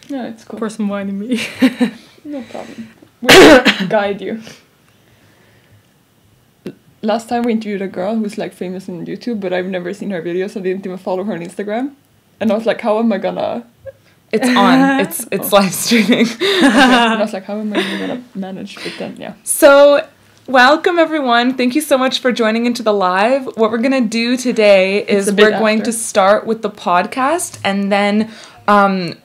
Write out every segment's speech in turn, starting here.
Yeah, it's cool. Pour some wine in me. No problem. We'll guide you. Last time we interviewed a girl who's like famous on YouTube, but I've never seen her videos. I didn't even follow her on Instagram. And I was like, how am I gonna... It's on. It's live streaming. Okay. And I was like, how am I gonna manage? But then, yeah. So, welcome everyone. Thank you so much for joining into the live. What we're gonna do today is we're going to start with the podcast, and then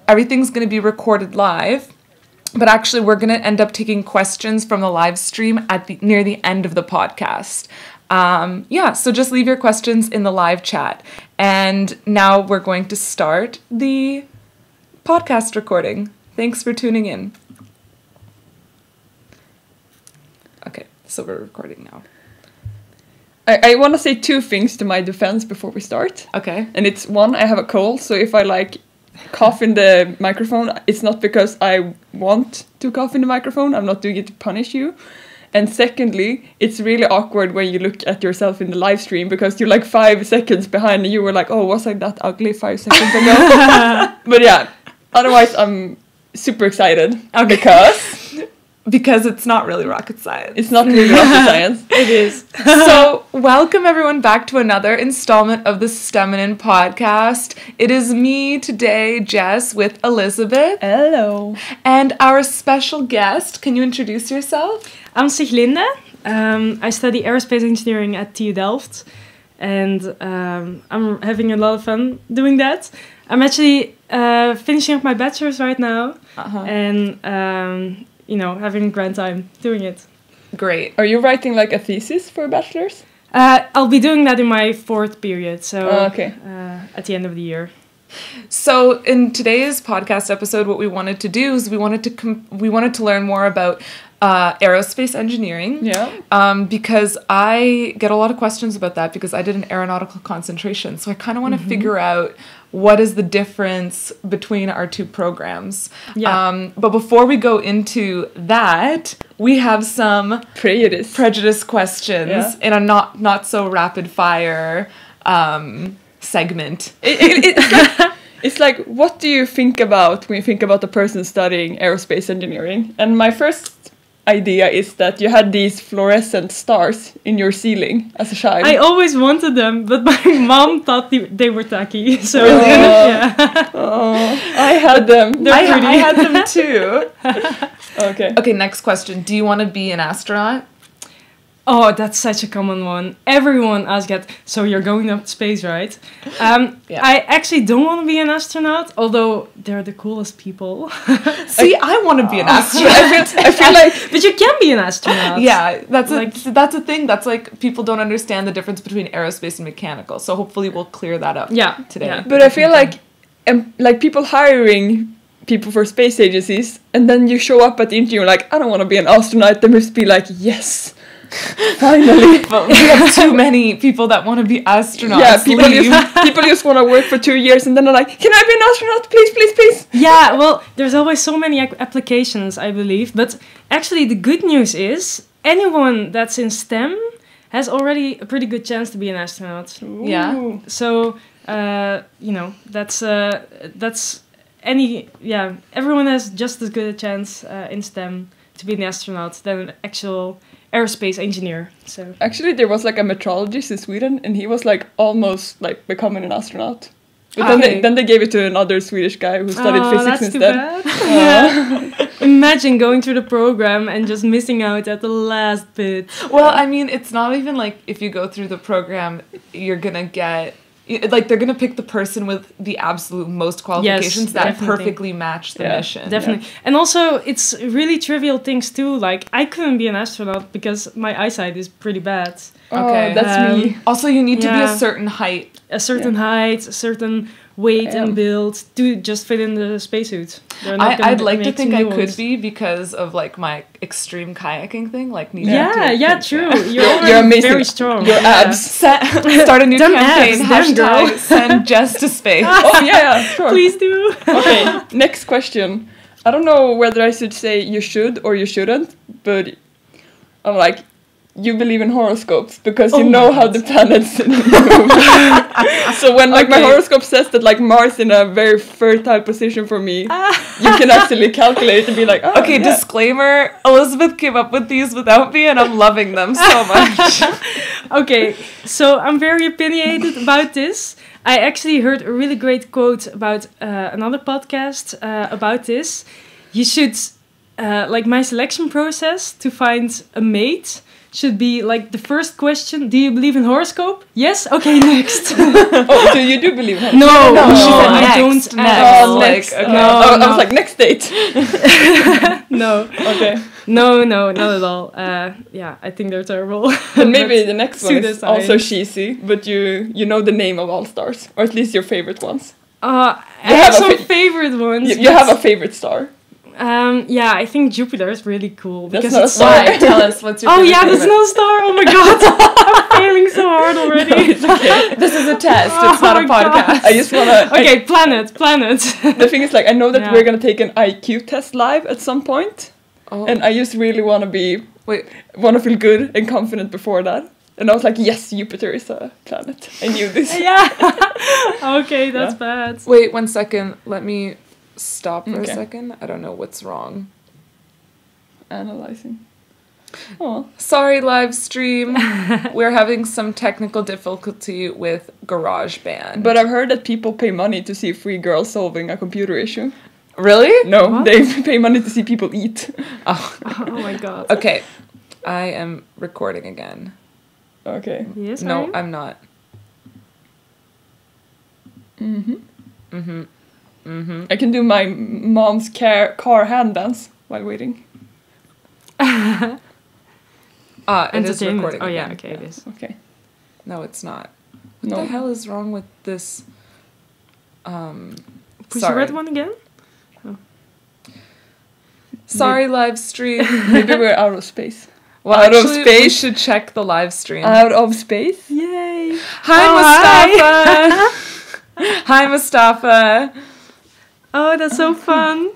everything's gonna be recorded live. But actually, we're going to end up taking questions from the live stream near the end of the podcast. So just leave your questions in the live chat. And now we're going to start the podcast recording. Thanks for tuning in. Okay, so we're recording now. I want to say two things to my defense before we start. Okay. And it's one, I have a cold, so if I cough in the microphone, it's not because I want to cough in the microphone. I'm not doing it to punish you. And secondly, it's really awkward when you look at yourself in the live stream because you're like 5 seconds behind and you were like, oh, was I that ugly 5 seconds ago? But yeah, otherwise I'm super excited. Okay. Because it's not really rocket science. It's not really rocket science. It is. So, welcome everyone back to another installment of the STEMinine Podcast. It is me today, Jess, with Elizabeth. Hello. And our special guest. Can you introduce yourself? I'm Siglinde. I study Aerospace Engineering at TU Delft. And I'm having a lot of fun doing that. I'm actually finishing up my Bachelors right now. And... having a grand time doing it. Great. Are you writing like a thesis for Bachelors? I'll be doing that in my 4th period, so at the end of the year. So in today's podcast episode, what we wanted to do is we wanted to learn more about aerospace engineering. Yeah. Because I get a lot of questions about that because I did an aeronautical concentration. So I kind of want to figure out what is the difference between our two programs. Yeah. But before we go into that, we have some prejudice questions in a not so rapid fire segment. It's like, what do you think about when you think about a person studying aerospace engineering? And my first idea is that you had these fluorescent stars in your ceiling as a child. I always wanted them, but my mom thought they were tacky. So I had them. I had them too. Okay. Okay, next question. Do you want to be an astronaut? Oh, that's such a common one. Everyone asks that. So you're going up to space, right? I actually don't want to be an astronaut, although they're the coolest people. See, I want to be an astronaut. I feel like... But you can be an astronaut. Yeah, that's a thing. That's like, people don't understand the difference between aerospace and mechanical. So hopefully we'll clear that up today. Yeah. But I feel like people hiring people for space agencies, and then you show up at the interview like, I don't want to be an astronaut. They must be like, yes. Finally. But we have too many people that want to be astronauts. Yeah, people just want to work for 2 years and then they're like, can I be an astronaut? Please, please, please. Yeah, well, there's always so many applications, I believe. But actually, the good news is anyone that's in STEM has already a pretty good chance to be an astronaut. Ooh. Yeah. So, everyone has just as good a chance in STEM to be an astronaut than an actual aerospace engineer. So actually, there was like a meteorologist in Sweden, and he was like almost like becoming an astronaut. But then they gave it to another Swedish guy who studied physics instead. That's too bad. Imagine going through the program and just missing out at the last bit. Well, I mean, it's not even like if you go through the program, you're gonna get... Like, they're going to pick the person with the absolute most qualifications that perfectly match the mission. Definitely. Yeah. And also, it's really trivial things, too. Like, I couldn't be an astronaut because my eyesight is pretty bad. Okay. That's me. Also, you need to be a certain height. A certain height, a certain weight and build to just fit in the spacesuit. I'd like to think I could be because of like my extreme kayaking thing, like true. You're amazing. Very strong. Your abs. Start a new campaign. Hashtag send Jess to space. Oh yeah, sure. Please do. Okay, next question. I don't know whether I should say you should or you shouldn't, but I'm like, you believe in horoscopes because you know how the planets move. So when like my horoscope says that like Mars in a very fertile position for me, you can actually calculate and be like, oh, okay, disclaimer, Elizabeth came up with these without me and I'm loving them so much. Okay, so I'm very opinionated about this. I actually heard a really great quote about another podcast about this. You should, like my selection process to find a mate should be like the first question, do you believe in horoscope? Yes? Okay, next. Oh, so you do believe in horoscope? No, she said I next, don't. next. Oh, next. Okay. No, No, I was like, next date. No. Okay. No, not at all. Yeah, I think they're terrible. And maybe the next one is pseudoscience. also cheesy, but you know the name of all stars, or at least your favorite ones. I You have have a some fa- favorite ones. You have a favorite star. Yeah, I think Jupiter is really cool. That's because not a it's star. Why? Tell us, what's your Oh favorite yeah, that's favorite? no star. Oh my god, I'm failing so hard already. This is a test, Oh it's not a my God. podcast. I just wanna... Okay, planet. The thing is, like, I know that Yeah. we're gonna take an IQ test live at some point, Oh. and I just really wanna Wait, feel good and confident before that. And I was like, yes, Jupiter is a planet. I knew this. Yeah. Okay, that's Yeah. bad. wait 1 second, let me stop for Okay. a second. I don't know what's wrong. Analyzing. Oh, Sorry, live stream. We're having some technical difficulty with GarageBand. but I've heard that people pay money to see 3 girls solving a computer issue. Really? No, What? they pay money to see people eat. Oh. Oh my god. Okay, I am recording again. Okay. Yes. No, are you? I'm not. I can do my mom's car hand dance while waiting. It is Entertainment. recording Oh yeah. again. Okay, it is. Okay. No, it's not. What No. the hell is wrong with this? Push Sorry. the red one again. Sorry, live stream. Maybe we're out of space. Well, Out of actually, we space? should check the live stream. Out of space? Yay. Hi, Oh, Mustafa. Hi, Mustafa. Oh, that's so fun.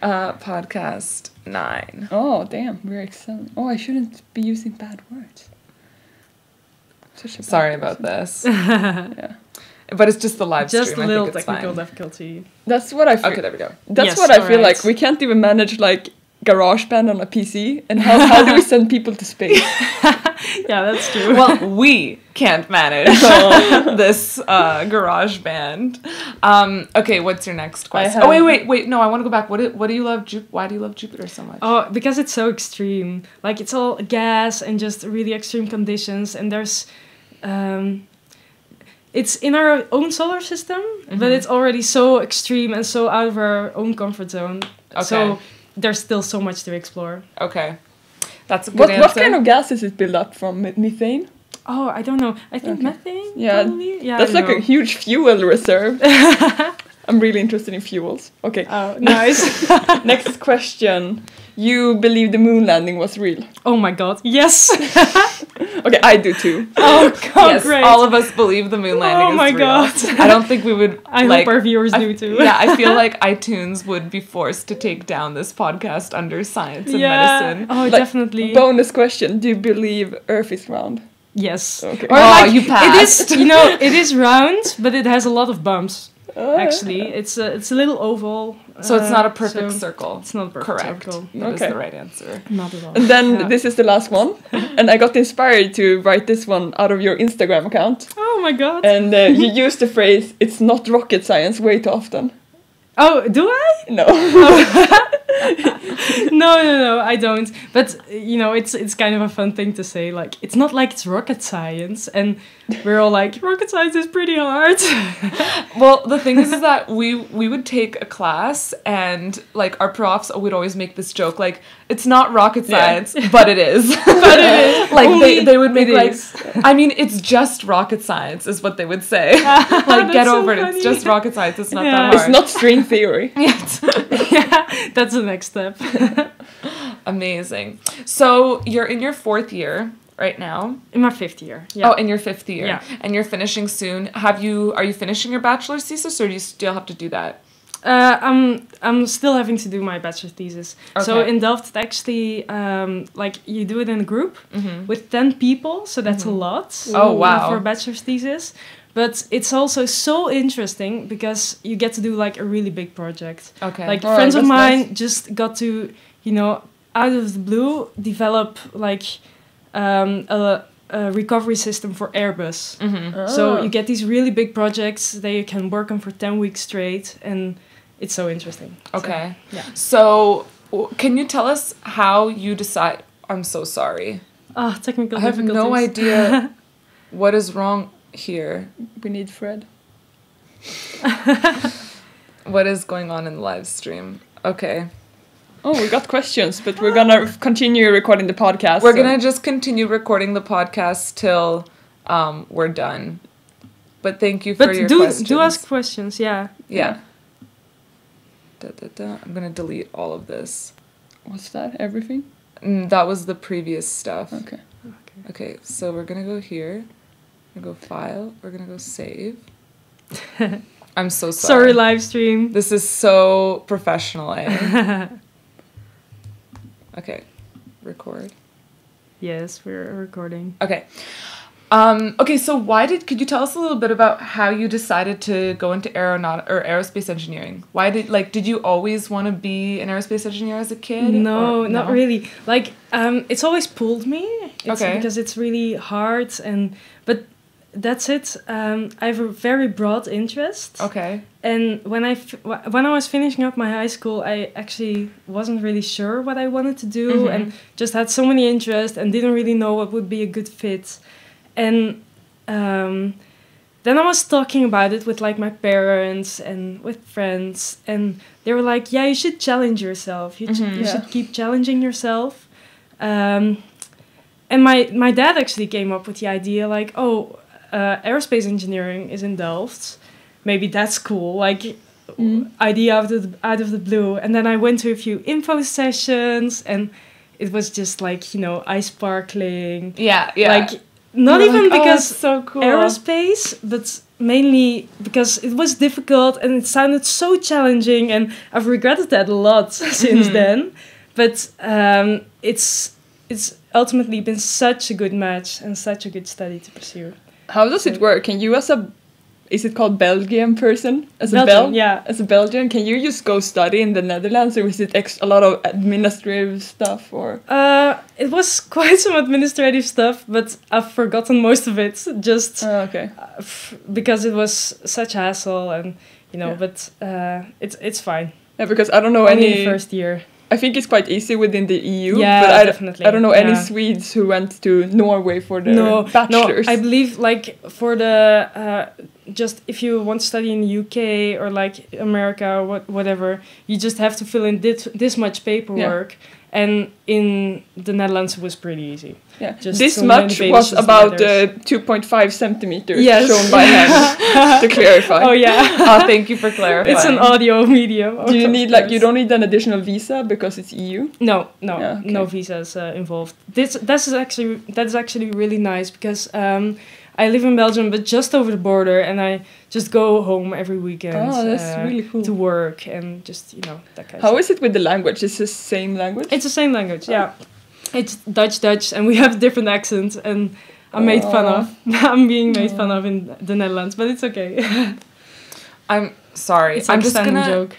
Podcast 9. Oh, damn. We're excelling. Oh, I shouldn't be using bad words. Such a bad Sorry person. about this. Yeah. But it's just the live Just stream. a little I think it's technical fine. difficulty. That's what I feel. Okay, there we go. That's Yes, what I feel alright. like. We can't even manage like GarageBand on a PC. And how do we send people to space? Yeah, that's true. Well, we can't manage this garage band. Okay, what's your next question? have- Oh, wait. No, I want to go back. What do you love? Why do you love Jupiter so much? Oh, because it's so extreme. Like it's all gas and just really extreme conditions. And there's, it's in our own solar system, but it's already so extreme and so out of our own comfort zone. Okay. So there's still so much to explore. Okay, that's a good answer. What kind of gas is it built up from? Methane? Oh, I don't know. I think Okay. methane. Yeah, Probably? Yeah. That's I don't like a know. huge fuel reserve. I'm really interested in fuels. Okay. Oh, nice. Next question. You believe the moon landing was real? Oh my god. Yes. Okay, I do too. Oh god. Yes, Great. all of us believe the moon landing Oh is my real. God. I don't think we would. I like, hope our viewers do too. Yeah, I feel like iTunes would be forced to take down this podcast under science and medicine. Oh, Like, definitely. Bonus question. Do you believe Earth is round? Yes. Okay. Or Oh, like you passed. it is, it is round, but it has a lot of bumps. Oh, Actually, it's a little oval. So it's not a perfect so circle. It's not a perfect Correct. circle. That is Okay. the right answer. Not at all. And then Yeah. this is the last one. And I got inspired to write this one out of your Instagram account. Oh my god. And you use the phrase, it's not rocket science, way too often. Oh, do I? No. No, I don't. But it's kind of a fun thing to say. Like, it's not like it's rocket science, and we're all like, rocket science is pretty hard. Well, the thing is that we would take a class and like our profs would always make this joke like it's not rocket science, but it is. But it is. Like Only they would make it like is. I mean it's just rocket science is what they would say. Like That's get so over it. funny. It's just rocket science. It's not Yeah. that hard. It's not string theory. Yeah, that's the next step. Amazing. So you're in your 4th year right now. In my 5th year. Yeah. Oh, in your 5th year. Yeah. And you're finishing soon. Are you finishing your bachelor's thesis or do you still have to do that? I'm still having to do my bachelor's thesis. So Okay. in Delft, it's actually like you do it in a group with 10 people, so that's a lot. Oh, wow. For a bachelor's thesis. But it's also so interesting because you get to do like a really big project. Okay. Like friends of mine just got to, you know, out of the blue, develop like a recovery system for Airbus. So you get these really big projects that you can work on for 10 weeks straight, and it's so interesting. Okay. So, yeah. So can you tell us how you decide? I'm so sorry. Technical I have difficulties. no idea what is wrong here. We need Fred. What is going on in the live stream? Okay. Oh, we got questions, but we're gonna continue recording the podcast. We're gonna just continue recording the podcast till we're done. But thank you for your questions. Do ask questions, yeah. Yeah. I'm gonna delete all of this. What's that? Everything? That was the previous stuff. Okay. Okay, so we're gonna go here. We're gonna go file. We're gonna go save. I'm so sorry. Sorry, live stream. This is so professional, eh? Okay, record. Yes, we're recording. Okay. Okay, so could you tell us a little bit about how you decided to go into aerospace engineering? Did you always want to be an aerospace engineer as a kid? No, not really. Like, it's always pulled me. Because it's really hard, but that's it. I have a very broad interest. Okay. And when I was finishing up my high school, I actually wasn't really sure what I wanted to do, and just had so many interests and didn't really know what would be a good fit. And then I was talking about it with like my parents and with friends, and they were like, "Yeah, you should challenge yourself. You should keep challenging yourself." And my dad actually came up with the idea, like, "Oh, aerospace engineering is in Delft. Maybe that's cool." Like, idea out of the blue. And then I went to a few info sessions, and it was just like, you know, eye sparkling. Yeah. Like, not even because so cool. aerospace, but mainly because it was difficult and it sounded so challenging, and I've regretted that a lot since then. But it's ultimately been such a good match and such a good study to pursue. How does it work? Can you, is it called Belgian person? As a Belgian, can you just go study in the Netherlands, or is it a lot of administrative stuff? Or it was quite some administrative stuff, but I've forgotten most of it. Just because it was such a hassle, and you know. But it's fine. Yeah, because I don't know Only the first year. I think it's quite easy within the EU. Yeah, but definitely. I don't know any Swedes who went to Norway for their bachelors. No, I believe like for the just if you want to study in the UK or like America or whatever, you just have to fill in this much paperwork. Yeah. And in the Netherlands, it was pretty easy. Yeah, just this much was about 2.5 centimeters shown by hand, to clarify. Oh yeah. Thank you for clarifying. It's an audio medium. Do you need you don't need an additional visa because it's EU? No, no visas involved. That is actually really nice because I live in Belgium, but just over the border, and I just go home every weekend. Oh, that's really cool. To work and just, you know, that kind of stuff. How is it with the language? Is it the same language? It's the same language, yeah. It's Dutch, and we have different accents, and I'm made fun of. I'm being made fun of in the Netherlands, but it's okay. I'm sorry. It's like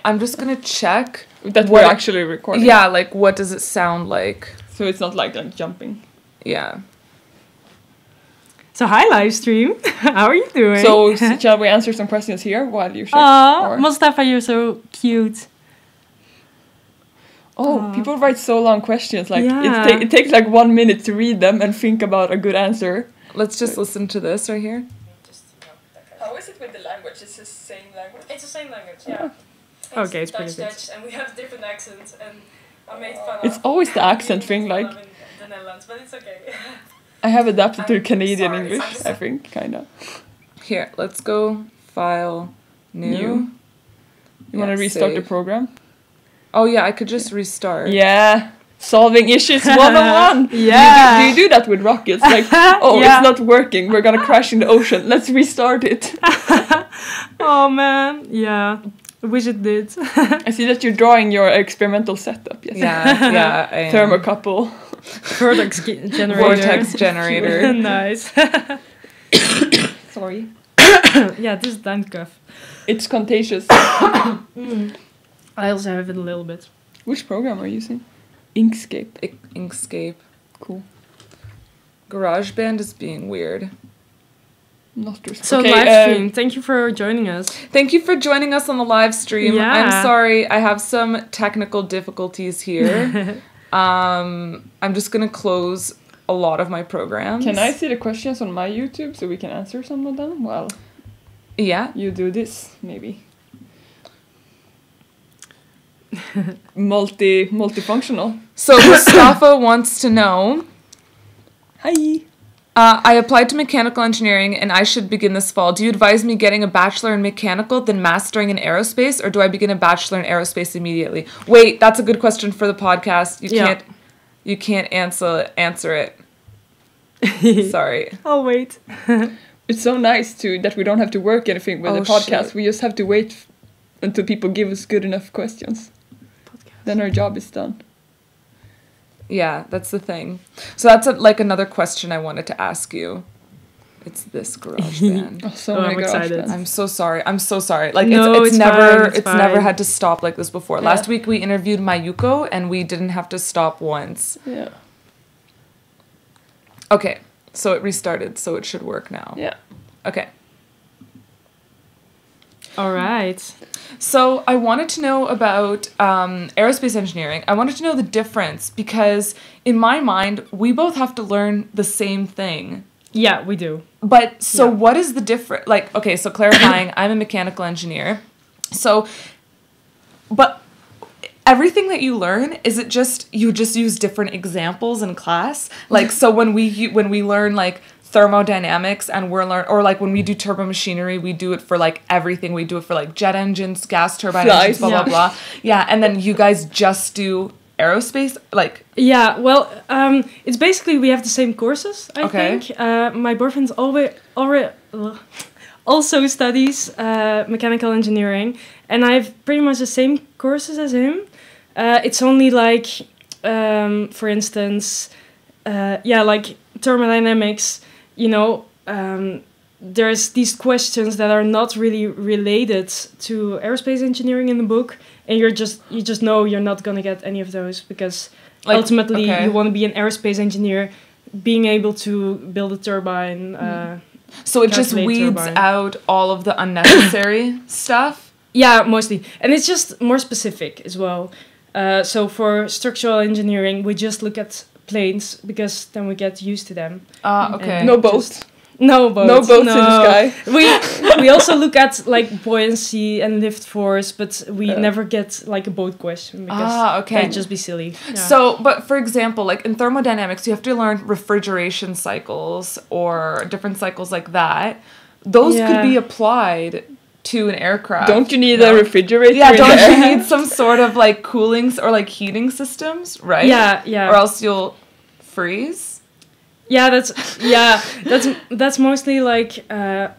I'm just gonna check that we're actually recording. Yeah, like what does it sound like? So it's not like jumping. Yeah. So hi, live stream. How are you doing? So shall we answer some questions here while you check? Mustafa, you're so cute. People write so long questions. Like it takes like 1 minute to read them and think about a good answer. Let's just listen to this right here. How is it with the language? It's the same language. It's the same language. Yeah. Okay, it's pretty good. Dutch, and we have different accents, and I made fun of. It's always the accent thing, like. In the Netherlands, but it's okay. I have adapted to Canadian English, I think, kind of. Here, let's go file new. You want to restart the program? Oh yeah, I could just restart. Yeah, solving issues 101. Yeah. Do you do that with rockets? Like, it's not working. We're gonna crash in the ocean. Let's restart it. Oh man, yeah. I wish it did. I see that you're drawing your experimental setup. Yes. Yeah. Thermocouple. Vortex generator. Nice. Sorry. Yeah, this is time cough. It's contagious. I also have it a little bit. Which program are you using? Inkscape. Inkscape. Cool. GarageBand is being weird. Not just so live stream. Thank you for joining us. Thank you for joining us on the live stream. Yeah. I'm sorry, I have some technical difficulties here. I'm just gonna close a lot of my programs. Can I see the questions on my YouTube so we can answer some of them? Well, yeah, you do this maybe. Multifunctional. So Mustafa wants to know. Hi. I applied to mechanical engineering and I should begin this fall. Do you advise me getting a bachelor in mechanical, then mastering in aerospace, or do I begin a bachelor in aerospace immediately? Wait, that's a good question for the podcast. You can't answer it. Sorry. I'll wait. It's so nice that we don't have to work anything with the podcast. Shit. We just have to wait until people give us good enough questions. Then our job is done. Yeah, that's the thing. So that's another question I wanted to ask you. It's this GarageBand. Many I'm excited. I'm so sorry. Like no, it's fine. never had to stop like this before. Yeah. Last week we interviewed Mayuko and we didn't have to stop once. Yeah. Okay, so it restarted, so it should work now. Yeah. Okay. All right. So I wanted to know about aerospace engineering. I wanted to know the difference because in my mind, we both have to learn the same thing. Yeah, we do. But so what is the difference? Like, okay, so clarifying, I'm a mechanical engineer. So, but everything that you learn, is it just, you just use different examples in class? Like, so when we learn like thermodynamics and or like when we do turbo machinery, we do it for like everything. We do it for like jet engines, gas turbine engines, blah, blah, blah. Yeah, and then you guys just do aerospace, like... Yeah, well, it's basically we have the same courses, I think. My boyfriend's also studies mechanical engineering, and I have pretty much the same courses as him. It's only like, for instance, like thermodynamics, you know, there's these questions that are not really related to aerospace engineering in the book, and you just know you're not going to get any of those because ultimately you want to be an aerospace engineer, being able to build a turbine. So it just weeds out all of the unnecessary stuff? Yeah, mostly. And it's just more specific as well. So for structural engineering, we just look at planes because then we get used to them. Okay. No boats. No boats. No boats in the sky. We also look at like buoyancy and lift force, but we never get like a boat question because that'd just be silly. Yeah. So, but for example, like in thermodynamics, you have to learn refrigeration cycles or different cycles like that. Those could be applied to an aircraft. Don't you need a refrigerator? Yeah, don't you need some sort of like cooling or like heating systems, right? Yeah. Or else you'll freeze. Yeah, that's mostly like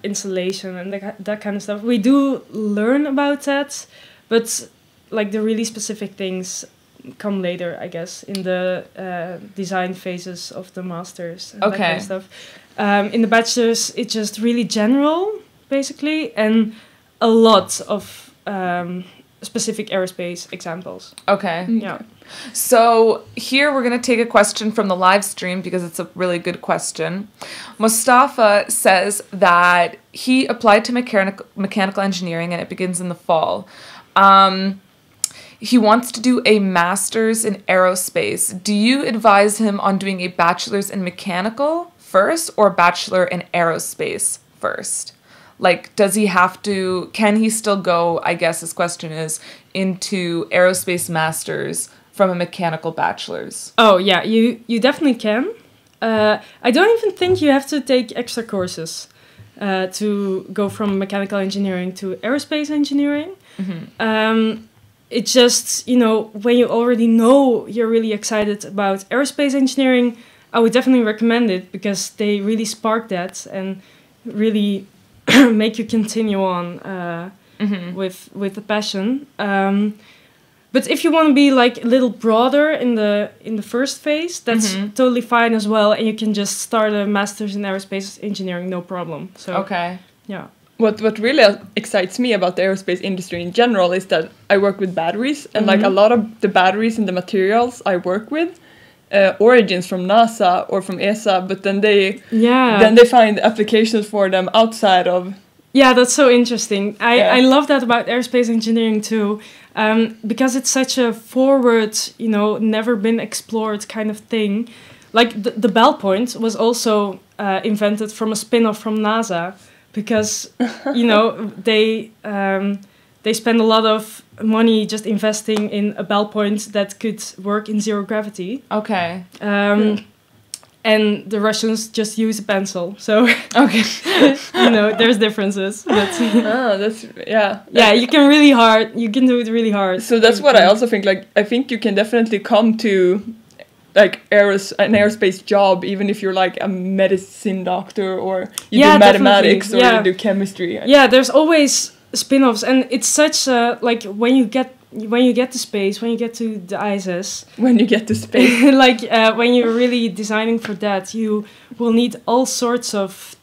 insulation and that kind of stuff. We do learn about that, but like the really specific things come later, I guess, in the design phases of the masters and that kind of stuff. In the bachelors, it's just really general, basically, and a lot of specific aerospace examples. Okay. Yeah. So here we're going to take a question from the live stream because it's a really good question. Mustafa says that he applied to mechanical engineering and it begins in the fall. He wants to do a master's in aerospace. Do you advise him on doing a bachelor's in mechanical first or bachelor in aerospace first? Like, does he have to, can he still go, I guess his question is, into aerospace masters from a mechanical bachelor's? Oh, yeah, you definitely can. I don't even think you have to take extra courses to go from mechanical engineering to aerospace engineering. Mm-hmm. It's just, you know, when you already know you're really excited about aerospace engineering, I would definitely recommend it because they really spark that and really make you continue on with the passion. But if you want to be like a little broader in the first phase, that's totally fine as well, and you can just start a master's in aerospace engineering, no problem. So okay, yeah. what really excites me about the aerospace industry in general is that I work with batteries, and like a lot of the batteries and the materials I work with origins from NASA or from ESA, but then they find applications for them outside of. Yeah, that's so interesting. I love that about aerospace engineering too, because it's such a forward, never been explored kind of thing. Like the bell point was also invented from a spin-off from NASA, because they spend a lot of money just investing in a bell point that could work in zero gravity. Okay. And the Russians just use a pencil. So okay, there's differences. But you can do it really hard. So that's what I also think. Like, I think you can definitely come to like an aerospace job even if you're like a medicine doctor or you do mathematics or you do chemistry. Yeah, there's always spin-offs, and it's such like when you get to space, when you get to the ISS, when you're really designing for that, you will need all sorts of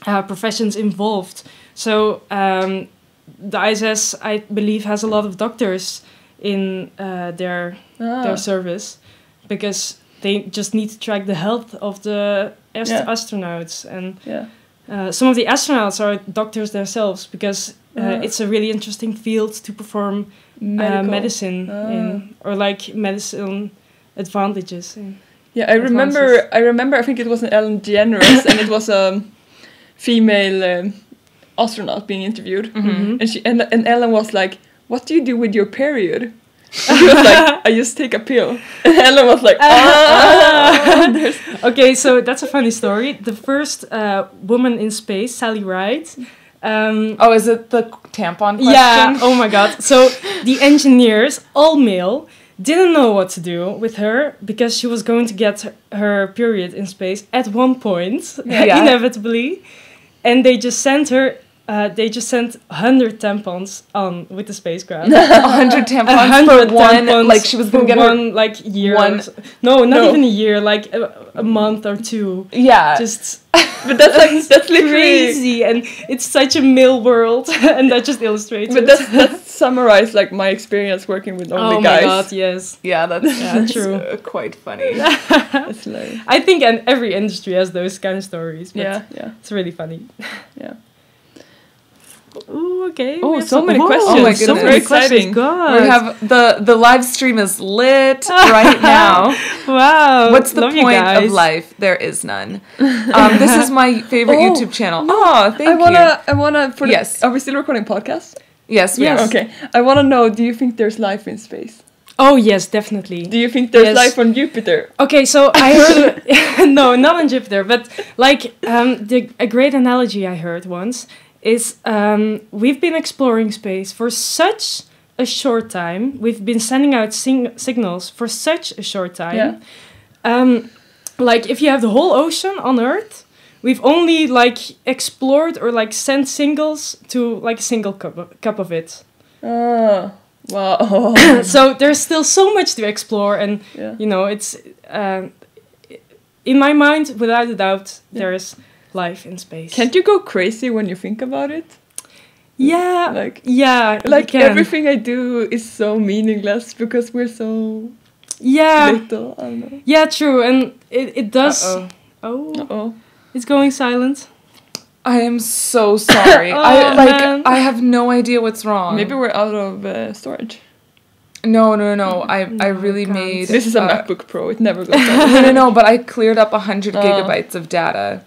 professions involved. So the ISS, I believe, has a lot of doctors in their service, because they just need to track the health of the astronauts, and some of the astronauts are doctors themselves, because it's a really interesting field to perform medicine in, or like medicine advantages in. I remember I think it was an Ellen DeGeneres and it was a female astronaut being interviewed, and Ellen was like, "What do you do with your period?" And he was like, "I just take a pill." And Ellen was like, Okay, so that's a funny story. The first woman in space, Sally Ride. Is it the tampon question? Yeah, oh my god. So the engineers, all male, didn't know what to do with her, because she was going to get her period in space at one point, inevitably. And they just sent her... they just sent 100 tampons on with the spacecraft. 100 tampons for one, like she was going to get one, like, year. Not even a year, like a month or two. Yeah. Just... But that's literally crazy, and it's such a male world, and that just illustrates it. But that's summarized like my experience working with only guys. Oh my god, yes. Yeah, that's true. Quite funny. That's hilarious. I think every industry has those kind of stories. But it's really funny. Yeah. Ooh, okay. Oh, so many questions. Oh my goodness. So very exciting. God. We have the live stream is lit right now. Wow. What's the point of life? There is none. This is my favorite YouTube channel. No, thank you. I wanna yes. Are we still recording podcast? Yes, we are. Okay. I wanna know, do you think there's life in space? Oh yes, definitely. Do you think there's life on Jupiter? Okay, so I heard no, not on Jupiter, but like a great analogy I heard once is we've been exploring space for such a short time. We've been sending out signals for such a short time. Yeah. Like if you have the whole ocean on Earth, we've only like explored or like sent signals to like a single cup of it. Oh, wow. So there's still so much to explore, and it's in my mind, without a doubt, there's life in space. Can't you go crazy when you think about it? Yeah, like everything I do is so meaningless because we're so little. I don't know. Yeah, true, and it does. It's going silent. I am so sorry. I have no idea what's wrong. Maybe we're out of storage. No. I really made. This is a MacBook Pro. It never goes down. No. But I cleared up 100 gigabytes of data.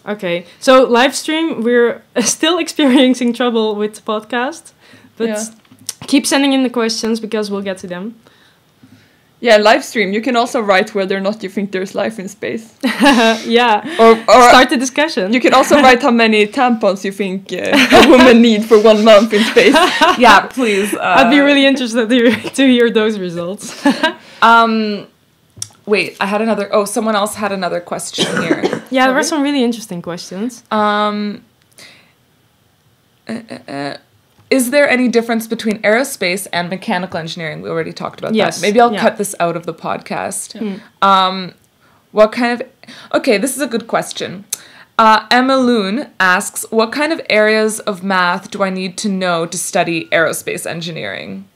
Okay, so live stream, we're still experiencing trouble with the podcast, but keep sending in the questions because we'll get to them. Yeah, live stream. You can also write whether or not you think there's life in space. Or start the discussion. You can also write how many tampons you think a woman needs for 1 month in space. Yeah, please. I'd be really interested to hear those results. Wait, I had another... Oh, someone else had another question here. Yeah, there were some really interesting questions. Is there any difference between aerospace and mechanical engineering? We already talked about that. Maybe I'll cut this out of the podcast. What kind of... Okay, this is a good question. Emma Loon asks, what kind of areas of math do I need to know to study aerospace engineering?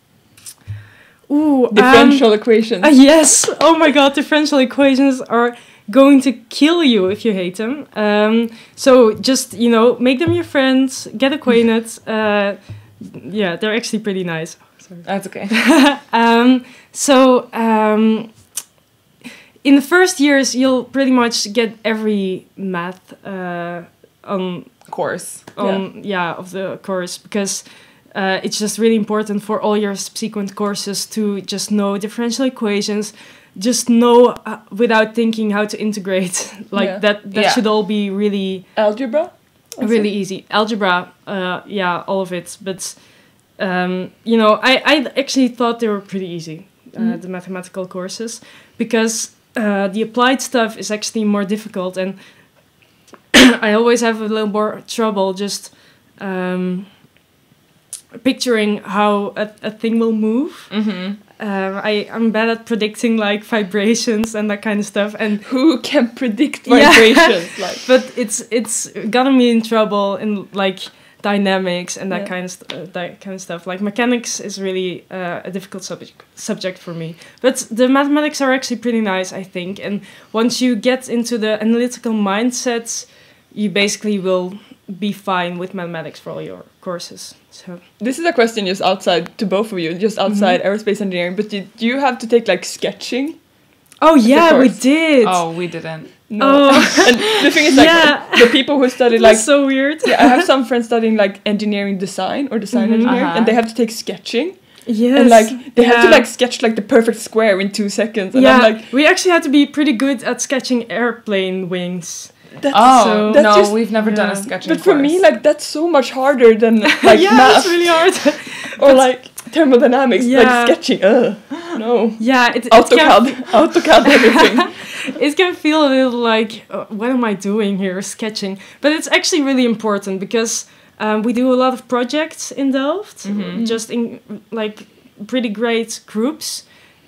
Ooh, differential equations. Yes. Oh my god, differential equations are going to kill you if you hate them. So just, make them your friends, get acquainted. Yeah, they're actually pretty nice. Sorry. That's okay. In the first years, you'll pretty much get every math course. Of the course, because it's just really important for all your subsequent courses to just know differential equations, just know without thinking how to integrate. That should all be really... Algebra? Really easy. Algebra, all of it. But, I actually thought they were pretty easy, the mathematical courses, because the applied stuff is actually more difficult, and I always have a little more trouble just picturing how a thing will move. Mm-hmm. I'm bad at predicting vibrations and that kind of stuff. And who can predict vibrations? But it's gotten me in trouble in dynamics and that kind of stuff. Mechanics is really a difficult subject for me. But the mathematics are actually pretty nice, I think. And once you get into the analytical mindsets, you basically will be fine with mathematics for all your courses. So this is a question just outside to both of you, just outside aerospace engineering. But do you have to take sketching? Oh yeah, we did. Oh, we didn't. No. And the thing is, the people who study that's so weird. Yeah, I have some friends studying engineering design or design engineering, and they have to take sketching. Yes. And they have to sketch the perfect square in 2 seconds. And I'm we actually had to be pretty good at sketching airplane wings. We've never done a sketching course. But for me, that's so much harder than math. It's really hard. Or thermodynamics, sketching. No. Yeah, AutoCAD, everything. It can feel a little what am I doing here, sketching? But it's actually really important because we do a lot of projects in Delft, just in pretty great groups.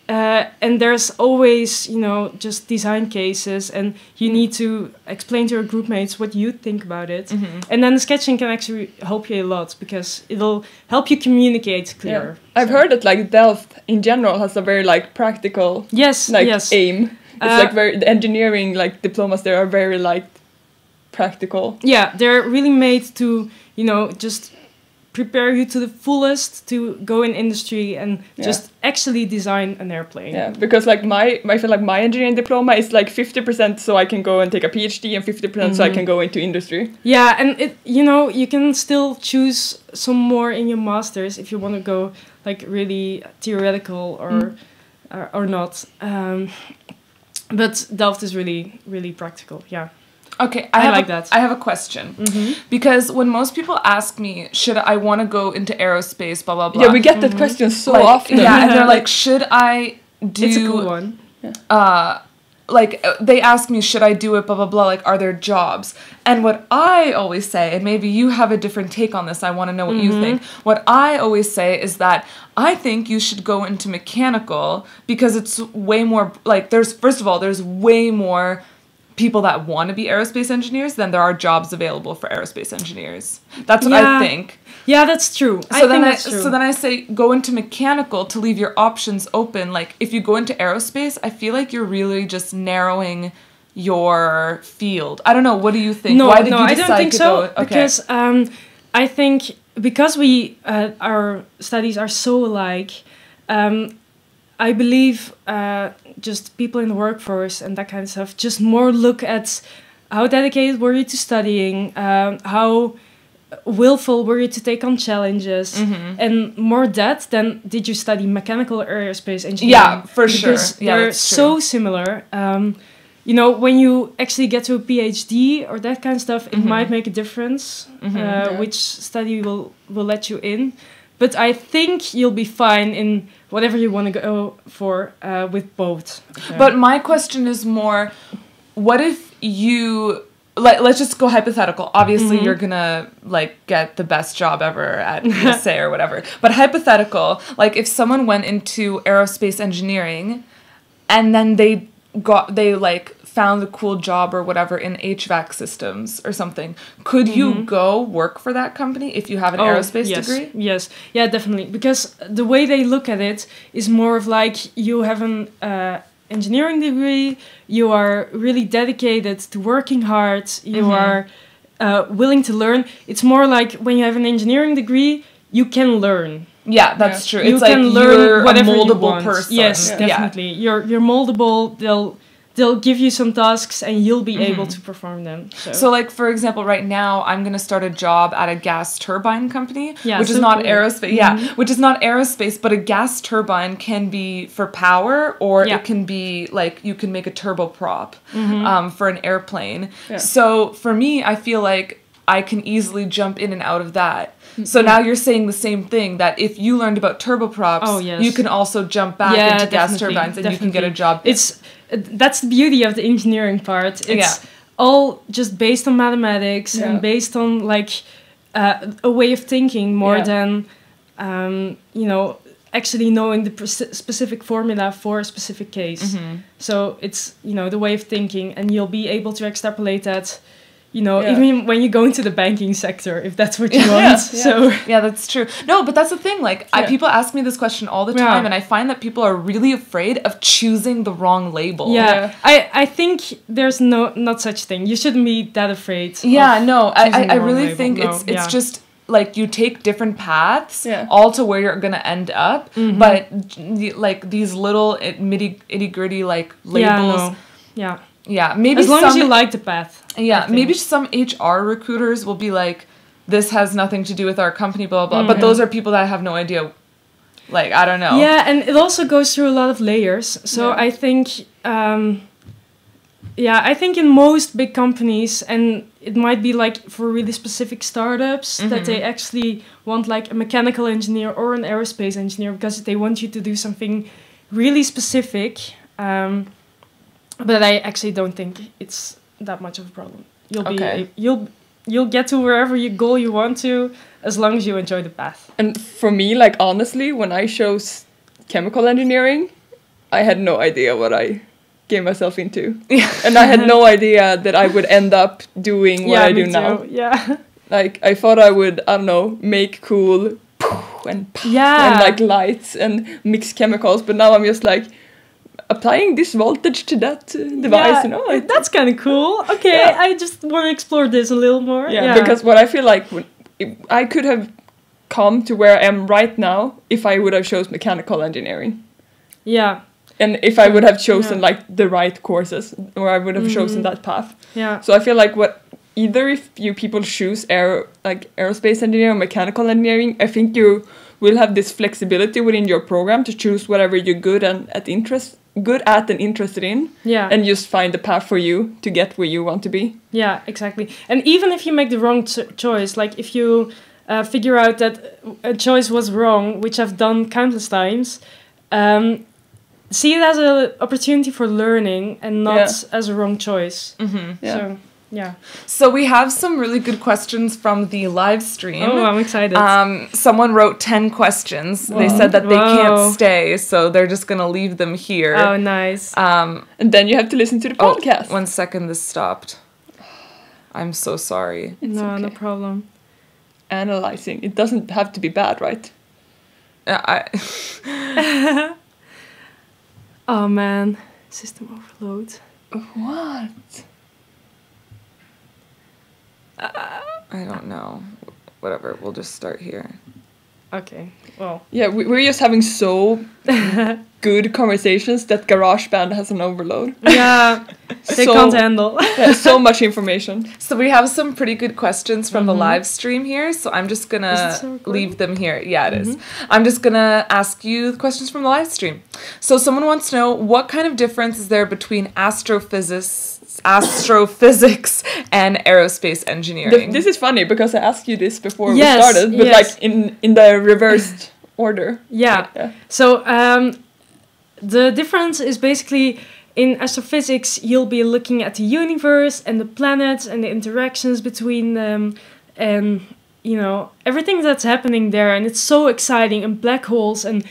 And there's always, just design cases, and you need to explain to your group mates what you think about it. And then the sketching can actually help you a lot because it'll help you communicate clearer. Yeah. I've heard that Delft in general has a very aim. practical It's the engineering diplomas there are very practical. Yeah, they're really made to, just prepare you to the fullest to go in industry and just actually design an airplane. Yeah, because I feel my engineering diploma is 50% so I can go and take a PhD and 50% so I can go into industry. Yeah, and it you can still choose some more in your masters if you want to go really theoretical or not. But Delft is really, really practical. Yeah. Okay, I like that. I have a question. Because when most people ask me, should I want to go into aerospace, blah, blah, blah. Yeah, we get that question so often. Yeah, and they're should I do... It's a cool one. Yeah. They ask me, should I do it, blah, blah, blah, are there jobs? And what I always say, and maybe you have a different take on this, I want to know what you think. What I always say is that I think you should go into mechanical because it's way more, there's way more people that want to be aerospace engineers than there are jobs available for aerospace engineers. That's what I think. Yeah, that's true. So then I say go into mechanical to leave your options open. If you go into aerospace, I feel like you're really just narrowing your field. I don't know. What do you think? Why did you decide I don't think to so. go? Okay. Because I think because our studies are so alike, I believe just people in the workforce and that kind of stuff just more look at how dedicated were you to studying, how willful were you to take on challenges, and more that than did you study mechanical or aerospace engineering. Yeah, for sure. Because they're so similar. When you actually get to a PhD or that kind of stuff, it might make a difference which study will let you in. But I think you'll be fine in whatever you want to go for with both. But my question is more, what if you... let's just go hypothetical. Obviously, you're gonna get the best job ever at PSA or whatever. But hypothetical, if someone went into aerospace engineering, and then they found a cool job or whatever in HVAC systems or something, could you go work for that company if you have an aerospace degree? Yes, yeah, definitely. Because the way they look at it is more of like you have an engineering degree, you are really dedicated to working hard, you are willing to learn. It's more like when you have an engineering degree, you can learn. Yeah, that's true. You it's can like learn you're whatever a moldable you want. person. Yes, definitely. You're moldable. They'll give you some tasks and you'll be able to perform them. So like, for example, right now I'm going to start a job at a gas turbine company, which is not aerospace. Yeah, which is not aerospace, but a gas turbine can be for power, or it can be like you can make a turboprop for an airplane. Yeah. So for me, I feel like I can easily jump in and out of that. So now you're saying the same thing, that if you learned about turboprops, you can also jump back into gas turbines and you can get a job. That's the beauty of the engineering part. It's all just based on mathematics and based on like a way of thinking more than actually knowing the specific formula for a specific case. So it's the way of thinking, and you'll be able to extrapolate that. Even when you go into the banking sector, if that's what you want. So yeah, that's true. No, but that's the thing. Like, people ask me this question all the time, and I find that people are really afraid of choosing the wrong label. Yeah, I think there's not such thing. You shouldn't be that afraid. Yeah, no, I really think it's just like you take different paths all to where you're gonna end up, but like these little itty gritty like labels. Yeah, maybe as long as you like the path. Yeah, maybe some HR recruiters will be like, this has nothing to do with our company, blah, blah, blah. But those are people that have no idea. Like, I don't know. Yeah, and it also goes through a lot of layers. So I think, I think in most big companies, and it might be like for really specific startups, that they actually want like a mechanical engineer or an aerospace engineer because they want you to do something really specific. But I actually don't think it's that much of a problem. You'll get to wherever goal you want to, as long as you enjoy the path. And for me, like honestly, when I chose chemical engineering, I had no idea what I gave myself into. And I had no idea that I would end up doing what I do now. Yeah. Like I thought I would, I don't know, make cool and like lights and mix chemicals, but now I'm just like applying this voltage to that device. That's kind of cool. Okay, I just want to explore this a little more. Because what I feel like I could have come to where I am right now if I would have chosen mechanical engineering. Yeah. And if I would have chosen like the right courses, or I would have chosen that path. Yeah. So I feel like either if you people choose aerospace engineering or mechanical engineering, I think you will have this flexibility within your program to choose whatever you're good at and interested in, and just find the path for you to get where you want to be. Yeah, exactly. And even if you make the wrong choice, like if you figure out that a choice was wrong, which I've done countless times, see it as an opportunity for learning and not as a wrong choice. So we have some really good questions from the live stream. Oh, I'm excited. Someone wrote 10 questions. Whoa. They said that they can't stay, so they're just going to leave them here. Oh, nice. And then you have to listen to the podcast. 1 second, this stopped. I'm so sorry. No problem. Analyzing. It doesn't have to be bad, right? Oh, man. System overload. What? I don't know. Whatever, we'll just start here. Okay, well. Yeah, we're just having so good conversations that GarageBand has an overload. Yeah, they can't handle. So much information. So we have some pretty good questions from the live stream here, so I'm just gonna leave them here. Yeah, it is. I'm just gonna ask you the questions from the live stream. So someone wants to know, what kind of difference is there between astrophysics and aerospace engineering? This is funny because I asked you this before we started, but like in the reversed order. Yeah. So the difference is basically in astrophysics you'll be looking at the universe and the planets and the interactions between them and everything that's happening there, and it's so exciting, and black holes, and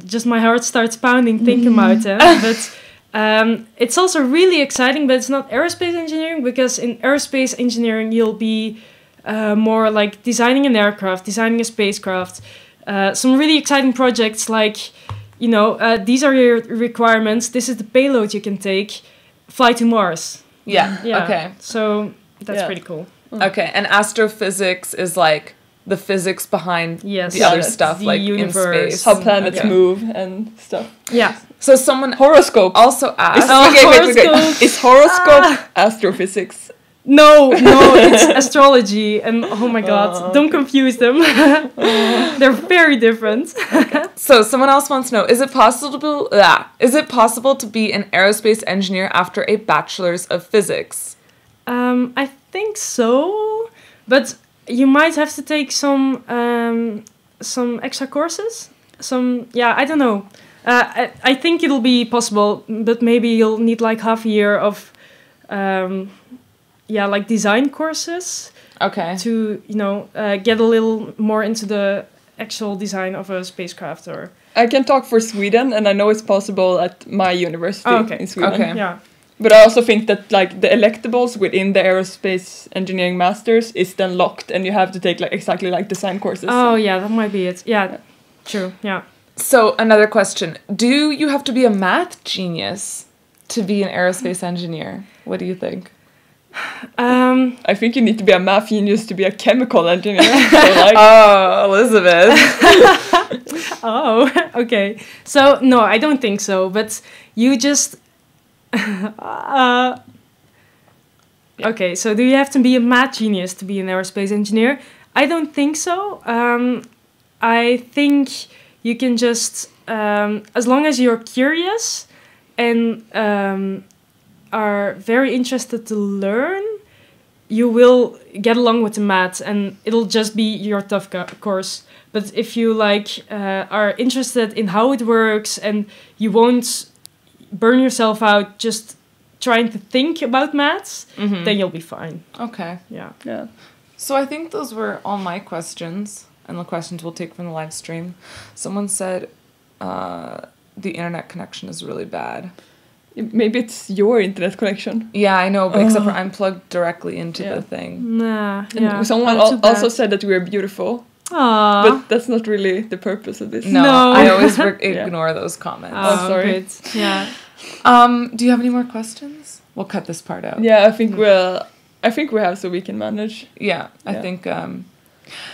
just my heart starts pounding thinking about them. But It's also really exciting, but it's not aerospace engineering, because in aerospace engineering you'll be more like designing an aircraft, designing a spacecraft, some really exciting projects like, these are your requirements, this is the payload you can take, fly to Mars. Yeah. Okay. So that's pretty cool. Okay, and astrophysics is like the physics behind the other stuff, the like universe. in space. How planets move and stuff. Yeah. So someone horoscope also asked. Horoscope. Is horoscope astrophysics? No, it's astrology, and oh my god, don't confuse them. They're very different. So someone else wants to know: Is it possible to be an aerospace engineer after a bachelor's of physics? I think so, but you might have to take some extra courses. I don't know. I think it'll be possible, but maybe you'll need like half a year of like design courses. Okay. To get a little more into the actual design of a spacecraft. Or I can talk for Sweden, and I know it's possible at my university in Sweden. Okay. Yeah. But I also think that like the electables within the aerospace engineering masters is then locked, and you have to take like exactly like design courses. Oh yeah, that might be it. Yeah. True. Yeah. So another question: Do you have to be a math genius to be an aerospace engineer? What do you think? I think you need to be a math genius to be a chemical engineer. So like, Elizabeth. Oh, okay. So no, I don't think so. But you just. Okay, so do you have to be a math genius to be an aerospace engineer? I don't think so. I think you can just, as long as you're curious and are very interested to learn, you will get along with the math, and it'll just be your tough course. But if you are interested in how it works, and you won't burn yourself out just trying to think about maths, then you'll be fine. Okay. Yeah. So I think those were all my questions, and the questions we'll take from the live stream. Someone said the internet connection is really bad. Maybe it's your internet connection. Yeah, I know, but except for I'm plugged directly into the thing. Nah, and someone also said that we're beautiful. Aww. But that's not really the purpose of this. No. I always ignore those comments. Oh, sorry. Good. Yeah. Do you have any more questions? We'll cut this part out. Yeah, I think we have, so we can manage. Yeah, I think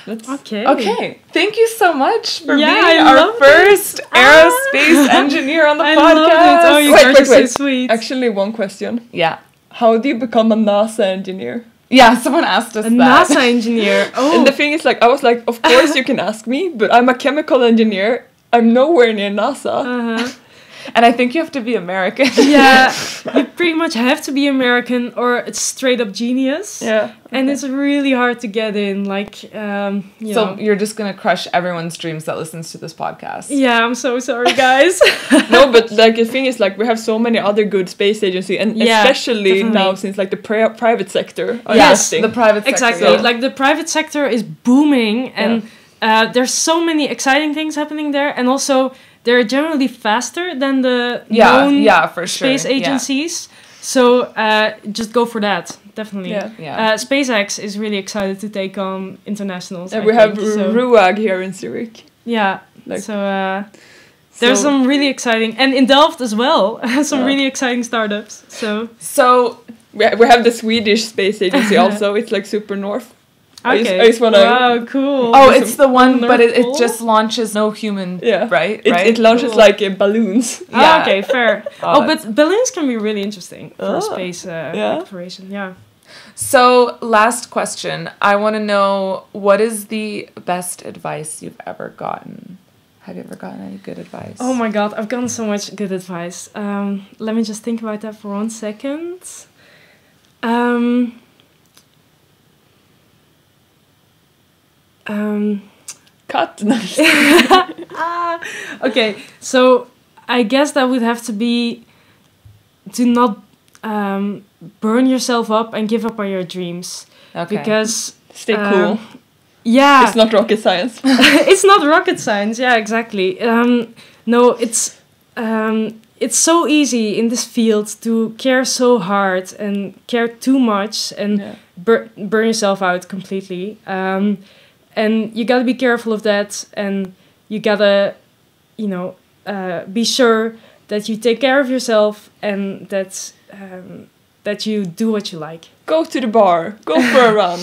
Okay. Thank you so much for being I our first aerospace engineer on the podcast. Oh, you guys are so sweet. Actually, one question. Yeah. How do you become a NASA engineer? Yeah, someone asked us that. NASA engineer. Oh. And the thing is, I was like, of course you can ask me, but I'm a chemical engineer. I'm nowhere near NASA. And I think you have to be American. Yeah, you pretty much have to be American, or it's straight up genius. Yeah. And it's really hard to get in, So you're just going to crush everyone's dreams that listens to this podcast. Yeah, I'm so sorry, guys. No, but the thing is, we have so many other good space agencies, and especially now since the private sector are investing. The private sector. Exactly. So. The private sector is booming, and there's so many exciting things happening there, and also they're generally faster than the known space agencies. So just go for that, definitely. Yeah. SpaceX is really excited to take on internationals. And we have RUAG here in Zurich. Yeah. There's some really exciting, and in Delft as well, some really exciting startups. So we have the Swedish space agency also. It's super north. Okay. I just wanna. Wow, cool. Oh, it's the one, but it just launches no human. Yeah. Right. It launches balloons. Yeah. Okay. Fair. But balloons can be really interesting for space exploration. Yeah. So, last question. I want to know, what is the best advice you've ever gotten? Have you ever gotten any good advice? Oh my god, I've gotten so much good advice. Let me just think about that for 1 second. Cut. Okay, so I guess that would have to be to not burn yourself up and give up on your dreams. Okay. Because stay cool. Yeah. It's not rocket science. It's not rocket science. Yeah, exactly. No, it's it's so easy in this field to care so hard and care too much and burn yourself out completely. And you gotta be careful of that, and you gotta, be sure that you take care of yourself and that you do what you like. Go to the bar. Go for a run.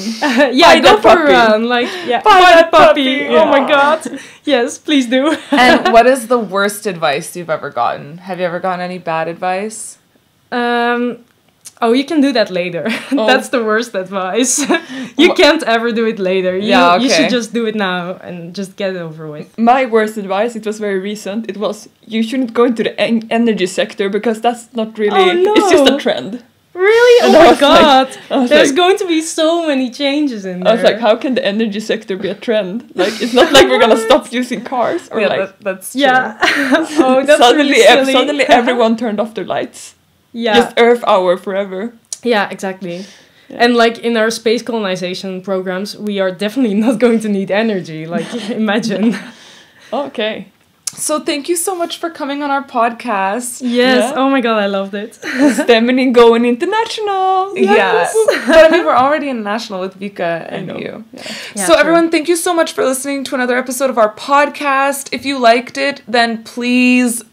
Go for a run. Like, buy that puppy. Yeah. Oh my God. Yes, please do. And what is the worst advice you've ever gotten? Have you ever gotten any bad advice? You can do that later. That's the worst advice. You can't ever do it later. You should just do it now and just get it over with. My worst advice, it was very recent. It was, you shouldn't go into the energy sector because that's not really... Oh, no. It's just a trend. Really? Oh my God. There's going to be so many changes in there. I was like, how can the energy sector be a trend? Like, it's not like we're going to stop using cars. Or that's true. Yeah. That's suddenly everyone turned off their lights. Yeah. Just Earth hour forever. Yeah, exactly. Yeah. And like in our space colonization programs, we are definitely not going to need energy. Like, imagine. Okay. So thank you so much for coming on our podcast. Yes. Yeah. Oh my God, I loved it. STEMinine going international. Yes. But I mean, we're already international with Vika and you. Yeah. So everyone, thank you so much for listening to another episode of our podcast. If you liked it, then please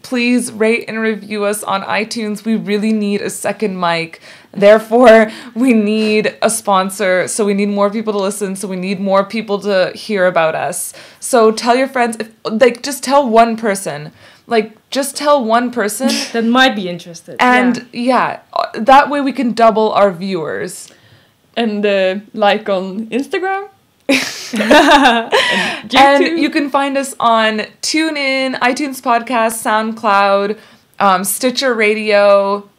rate and review us on iTunes. We really need a second mic. Therefore, we need a sponsor, so we need more people to listen, so we need more people to hear about us. So tell your friends, just tell one person. That might be interested. And that way we can double our viewers. And like on Instagram. And you can find us on TuneIn, iTunes Podcast, SoundCloud, Stitcher Radio,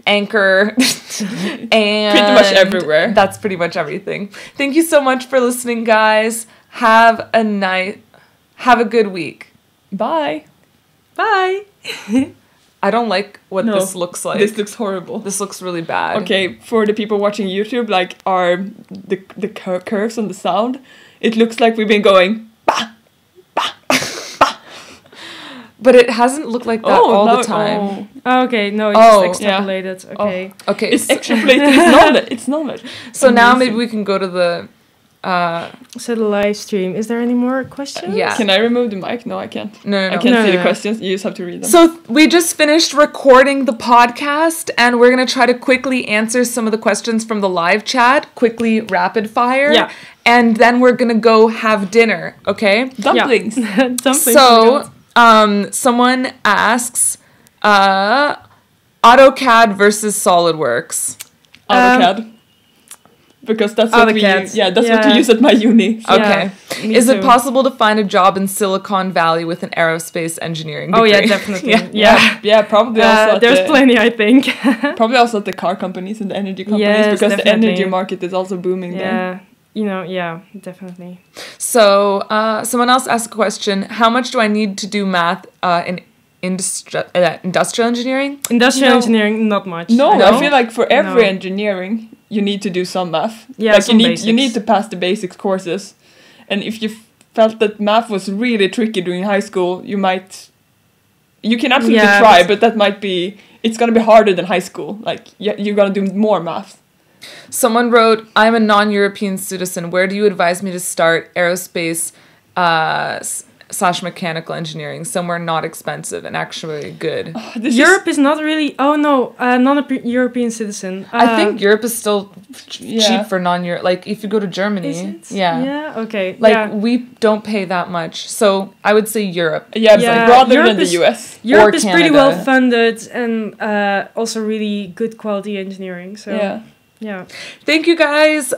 Anchor, and pretty much everywhere. That's pretty much everything. Thank you so much for listening, guys. Have a good week. Bye. Bye. I don't like what this looks like. This looks horrible. This looks really bad. Okay, for the people watching YouTube, like the curves on the sound, it looks like we've been going bah, bah, bah. But it hasn't looked like that all the time. Oh, okay, no, it's just extrapolated. Yeah. Okay. Oh, okay. It's extrapolated. It's knowledge. So now maybe we can go to the... So the live stream. Is there any more questions? Yeah. Can I remove the mic? No, I can't. No. I can't see the questions. You just have to read them. So we just finished recording the podcast, and we're going to try to quickly answer some of the questions from the live chat, quickly rapid fire. Yeah. And then we're going to go have dinner, okay? Dumplings. Yeah. Dumplings. So, someone asks, AutoCAD versus SolidWorks. AutoCAD. Because that's what we use. Yeah, that's what we use at my uni. So. Okay. Is it possible to find a job in Silicon Valley with an aerospace engineering degree? Oh, yeah, definitely. Yeah, probably also there's plenty, I think. Probably also at the car companies and the energy companies, because the energy market is also booming there. Definitely. So, someone else asked a question. How much do I need to do math in industrial engineering? Industrial engineering, not much. No, I feel like for every engineering... you need to do some math. Yeah, like you need to pass the basics courses. And if you felt that math was really tricky during high school, you can absolutely try, but that might be, it's going to be harder than high school. Like, you're going to do more math. Someone wrote, I'm a non-European citizen. Where do you advise me to start aerospace / mechanical engineering? Somewhere not expensive and actually good. Europe is not really... Oh, no. Non-European citizen. I think Europe is still cheap for non-Europe. Like, if you go to Germany... Is it? Yeah. Yeah, okay. Like, we don't pay that much. So, I would say Europe. Rather Europe than the US. Europe is pretty well funded and also really good quality engineering. So, yeah. Thank you, guys.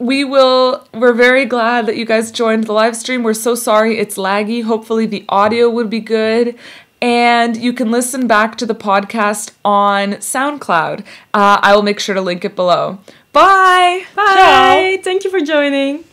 We're very glad that you guys joined the live stream. We're so sorry it's laggy. Hopefully the audio would be good. And you can listen back to the podcast on SoundCloud. I will make sure to link it below. Bye! Bye! Ciao. Thank you for joining.